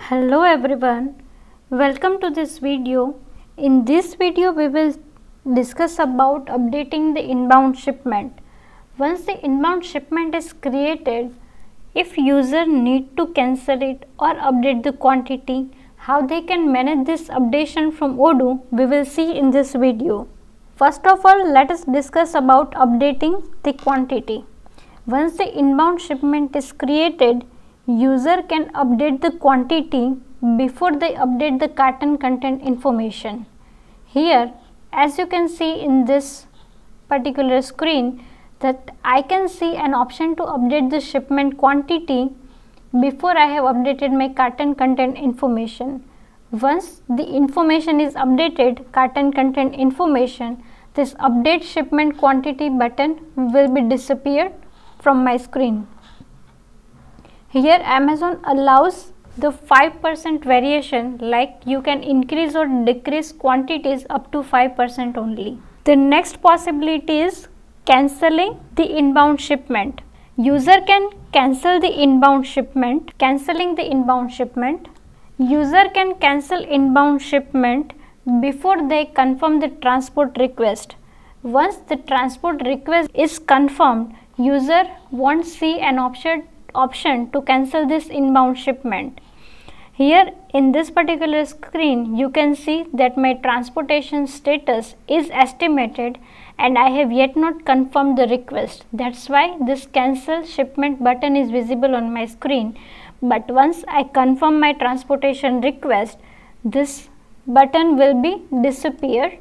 Hello everyone, welcome to this video. In this video we will discuss about updating the inbound shipment. Once the inbound shipment is created, if user need to cancel it or update the quantity, how they can manage this updation from Odoo, we will see in this video. First of all, let us discuss about updating the quantity. Once the inbound shipment is created, user can update the quantity before they update the carton content information. Here, as you can see in this particular screen, that I can see an option to update the shipment quantity before I have updated my carton content information. Once the information is updated, carton content information, this update shipment quantity button will be disappeared from my screen. Here Amazon allows the 5% variation, like you can increase or decrease quantities up to 5% only. The next possibility is cancelling the inbound shipment. User can cancel the inbound shipment. Cancelling the inbound shipment. User can cancel inbound shipment before they confirm the transport request. Once the transport request is confirmed, user won't see an option to cancel this inbound shipment. Here in this particular screen, you can see that my transportation status is estimated and I have yet not confirmed the request. That's why this cancel shipment button is visible on my screen. But once I confirm my transportation request, this button will be disappeared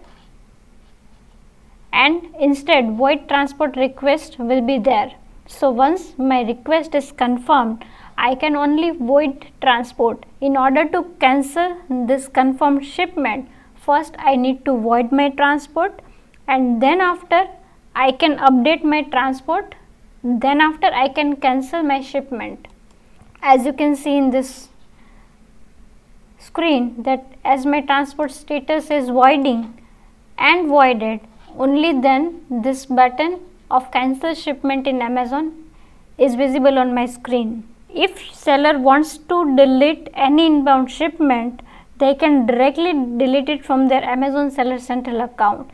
and instead void transport request will be there. So once my request is confirmed, I can only void transport. In order to cancel this confirmed shipment, first I need to void my transport, and then after I can update my transport, then after I can cancel my shipment. As you can see in this screen, that as my transport status is voiding and voided, only then this button of cancel shipment in Amazon is visible on my screen. If seller wants to delete any inbound shipment, they can directly delete it from their Amazon Seller Central account.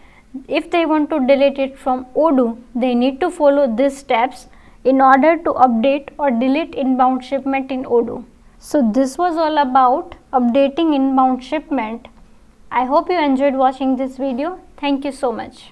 If they want to delete it from Odoo, they need to follow these steps in order to update or delete inbound shipment in Odoo. So this was all about updating inbound shipment. I hope you enjoyed watching this video. Thank you so much.